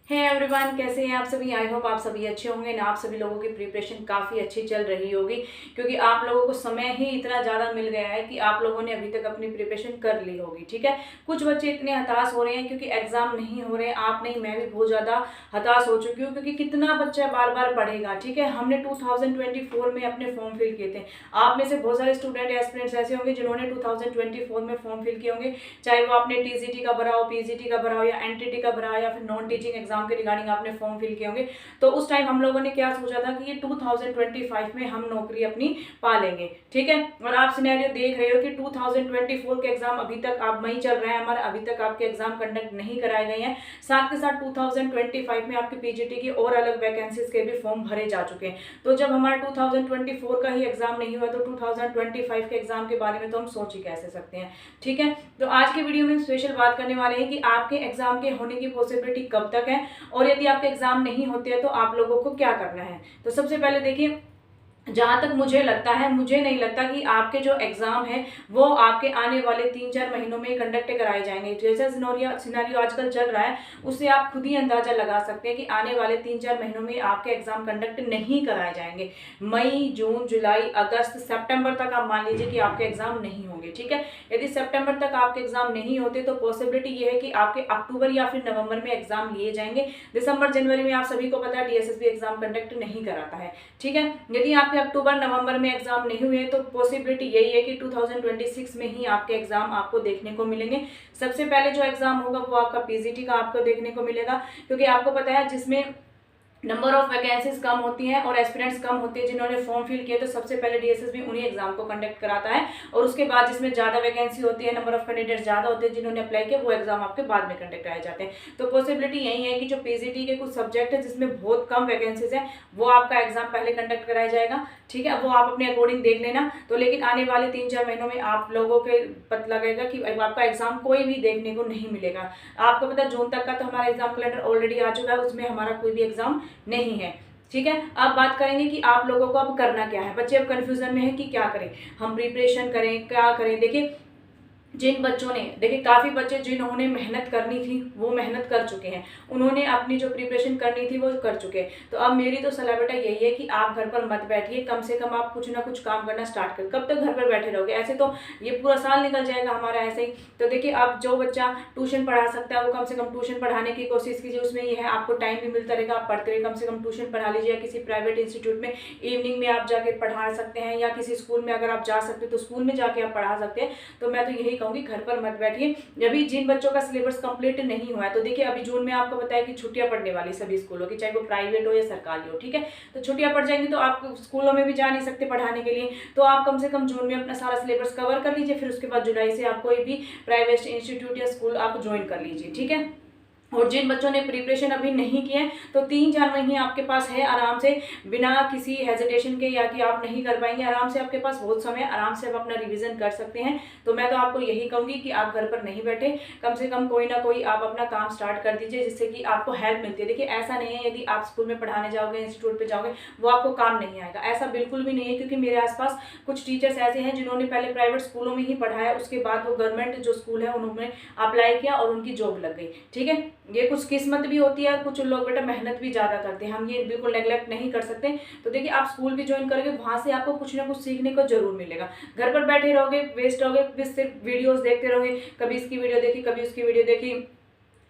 है एवरीवन, कैसे हैं आप सभी। आई होप आप सभी अच्छे होंगे ना। आप सभी लोगों की प्रिपरेशन काफ़ी अच्छी चल रही होगी क्योंकि आप लोगों को समय ही इतना ज़्यादा मिल गया है कि आप लोगों ने अभी तक अपनी प्रिपरेशन कर ली होगी। ठीक है, कुछ बच्चे इतने हताश हो रहे हैं क्योंकि एग्जाम नहीं हो रहे हैं। आप नहीं, मैं भी बहुत ज़्यादा हताश हो चुकी हूँ क्योंकि कितना बच्चा बार बार पढ़ेगा। ठीक है, हमने 2024 में अपने फॉर्म फिल किए थे। आप में से बहुत सारे स्टूडेंट एस्पिरेंट्स ऐसे होंगे जिन्होंने 2024 में फॉर्म फिल किए होंगे, चाहे वो आपने टीजीटी का भरा हो, पीजीटी का भरा हो या एनटीटी का भरा हो या फिर नॉन टीचिंग एग्जाम के रिगार्डिंग आपने फॉर्म फिल किए होंगे। तो उस टाइम हम लोगों ने क्या सोचा था कि ये 2025 में हम नौकरी अपनी पा लेंगे। ठीक है, और आप सिनेरियो देख रहे हो कि 2024 के एग्जाम अभी तक आप मई चल रहा है हमारा, अभी तक आपके एग्जाम कंडक्ट नहीं कराए गए हैं। साथ के साथ 2025 में आपकी पीजीटी की और अलग वैकेंसीज के भी फॉर्म भरे जा चुके हैं। तो जब हमारा 2024 का ही एग्जाम नहीं हुआ तो 2025 के एग्जाम के बारे में तो हम सोच ही कैसे सकते हैं। ठीक है, तो आज के वीडियो में स्पेशल बात करने वाले हैं कि आपके एग्जाम के होने की पॉसिबिलिटी कब तक है और यदि आपके एग्जाम नहीं होते हैं तो आप लोगों को क्या करना है। तो सबसे पहले देखिए, जहाँ तक मुझे लगता है, मुझे नहीं लगता कि आपके जो एग्जाम है वो आपके आने वाले 3-4 महीनों में कंडक्ट कराए जाएंगे। जैसा सिनारियो आजकल चल रहा है उससे आप खुद ही अंदाजा लगा सकते हैं कि आने वाले 3-4 महीनों में आपके एग्जाम कंडक्ट नहीं कराए जाएंगे। मई, जून, जुलाई, अगस्त, सितंबर तक आप मान लीजिए कि आपके एग्जाम नहीं होंगे। ठीक है, यदि सितंबर तक आपके एग्जाम नहीं होते तो पॉसिबिलिटी ये है कि आपके अक्टूबर या फिर नवंबर में एग्जाम लिए जाएंगे। दिसंबर जनवरी में आप सभी को पता है डीएसएसबी एग्जाम कंडक्ट नहीं कराता है। ठीक है, यदि आप अक्टूबर नवंबर में एग्जाम नहीं हुए तो पॉसिबिलिटी यही है कि 2026 में ही आपके एग्जाम आपको देखने को मिलेंगे। सबसे पहले जो एग्जाम होगा वो आपका पीजीटी का आपको देखने को मिलेगा, क्योंकि आपको पता है जिसमें नंबर ऑफ वैकेंसीज कम होती हैं और एस्पिरेंट्स कम होते हैं जिन्होंने फॉर्म फिल किया, तो सबसे पहले डीएसएसबी उन्हीं एग्जाम को कंडक्ट कराता है और उसके बाद जिसमें ज़्यादा वैकेंसी होती है, नंबर ऑफ कैंडिडेट्स ज़्यादा होते हैं जिन्होंने अप्लाई किया, वो एग्जाम आपके बाद में कंडक्ट कराए जाते हैं। तो पॉसिबिलिटी यही है कि जो पीजीटी के कुछ सब्जेक्ट है जिसमें बहुत कम वैकेंसीज है वो आपका एग्जाम पहले कंडक्ट कराया जाएगा। ठीक है, वो आप अपने अकॉर्डिंग देख लेना। तो लेकिन आने वाले 3-4 महीनों में आप लोगों के पता लगेगा कि आपका एग्जाम कोई भी देखने को नहीं मिलेगा। आपको पता है जून तक का तो हमारा एग्जाम कैलेंडर ऑलरेडी आ चुका है, उसमें हमारा कोई भी एग्जाम नहीं है। ठीक है, अब बात करेंगे कि आप लोगों को अब करना क्या है। बच्चे अब कंफ्यूजन में है कि क्या करें, हम प्रिपरेशन करें, क्या करें। देखिए, जिन बच्चों ने, देखिए काफ़ी बच्चे जिन्होंने मेहनत करनी थी वो मेहनत कर चुके हैं, उन्होंने अपनी जो प्रिपरेशन करनी थी वो कर चुके हैं। तो अब मेरी तो सलाह बेटा यही है कि आप घर पर मत बैठिए, कम से कम आप कुछ ना कुछ काम करना स्टार्ट करें। कब तक घर पर बैठे रहोगे, ऐसे तो ये पूरा साल निकल जाएगा हमारा ऐसे ही। तो देखिए, अब जो बच्चा ट्यूशन पढ़ा सकता है वो कम से कम ट्यूशन पढ़ाने की कोशिश कीजिए। उसमें यह है आपको टाइम भी मिलता रहेगा, आप पढ़ते रहे, कम से कम ट्यूशन पढ़ा लीजिए। किसी प्राइवेट इंस्टीट्यूट में इवनिंग में आप जाके पढ़ा सकते हैं या किसी स्कूल में अगर आप जा सकते हैं तो स्कूल में जाके आप पढ़ा सकते हैं। तो मैं तो यही कहूँगी घर पर मत बैठिए। अभी जिन बच्चों का सिलेबस कंप्लीट नहीं हुआ है, तो देखिए अभी जून में आपको बताया कि छुट्टियां पड़ने वाली सभी स्कूलों की, चाहे वो प्राइवेट हो या सरकारी हो। ठीक है, तो छुट्टियां पड़ जाएंगी तो आप स्कूलों में भी जा नहीं सकते पढ़ाने के लिए, तो आप कम से कम जून में अपना सारा सिलेबस कवर कर लीजिए। फिर उसके बाद जुलाई से आप कोई भी प्राइवेट इंस्टीट्यूट या स्कूल आप ज्वाइन कर लीजिए। ठीक है, और जिन बच्चों ने प्रिपरेशन अभी नहीं किए हैं तो 3-4 महीने आपके पास है आराम से, बिना किसी हेजिटेशन के या कि आप नहीं कर पाएंगे, आराम से आपके पास बहुत समय, आराम से आप अपना रिवीजन कर सकते हैं। तो मैं तो आपको यही कहूँगी कि आप घर पर नहीं बैठे, कम से कम कोई ना कोई आप अपना काम स्टार्ट कर दीजिए जिससे कि आपको हेल्प मिलती है। देखिए, ऐसा नहीं है यदि आप स्कूल में पढ़ाने जाओगे, इंस्टीट्यूट पर जाओगे, वो आपको काम नहीं आएगा, ऐसा बिल्कुल भी नहीं है। क्योंकि मेरे आसपास कुछ टीचर्स ऐसे हैं जिन्होंने पहले प्राइवेट स्कूलों में ही पढ़ाया, उसके बाद वो गवर्नमेंट जो स्कूल है उन्होंने अप्लाई किया और उनकी जॉब लग गई। ठीक है, ये कुछ किस्मत भी होती है, कुछ लोग बेटा मेहनत भी ज़्यादा करते हैं, हम ये बिल्कुल नेगलेक्ट नहीं कर सकते। तो देखिए, आप स्कूल भी ज्वाइन करोगे, वहाँ से आपको कुछ ना कुछ सीखने को जरूर मिलेगा। घर पर बैठे रहोगे, वेस्ट रहोगे, सिर्फ वीडियोस देखते रहोगे, कभी इसकी वीडियो देखी, कभी उसकी वीडियो देखी,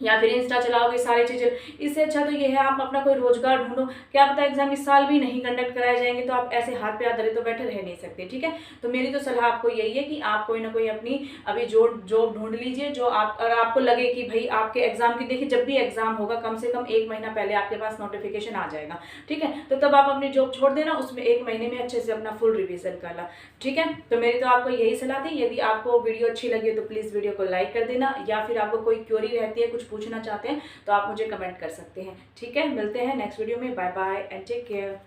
या फिर इंस्टा चलाओगे, सारी चीज़ें। इससे अच्छा तो ये है आप अपना कोई रोजगार ढूंढो। क्या पता एग्जाम इस साल भी नहीं कंडक्ट कराए जाएंगे तो आप ऐसे हाथ पे हाथ धरे तो बैठे रह नहीं सकते। ठीक है, तो मेरी तो सलाह आपको यही है कि आप कोई ना कोई अपनी अभी जॉब ढूंढ लीजिए जो आप, और आपको लगे कि भाई आपके एग्जाम की, देखिए जब भी एग्जाम होगा कम से कम 1 महीना पहले आपके पास नोटिफिकेशन आ जाएगा। ठीक है, तो तब आप अपनी जॉब छोड़ देना, उसमें 1 महीने में अच्छे से अपना फुल रिविजन करना। ठीक है, तो मेरी तो आपको यही सलाह थी। यदि आपको वीडियो अच्छी लगी तो प्लीज़ वीडियो को लाइक कर देना, या फिर आपको कोई क्वेरी रहती है, कुछ पूछना चाहते हैं तो आप मुझे कमेंट कर सकते हैं। ठीक है, मिलते हैं नेक्स्ट वीडियो में। Bye bye and take care.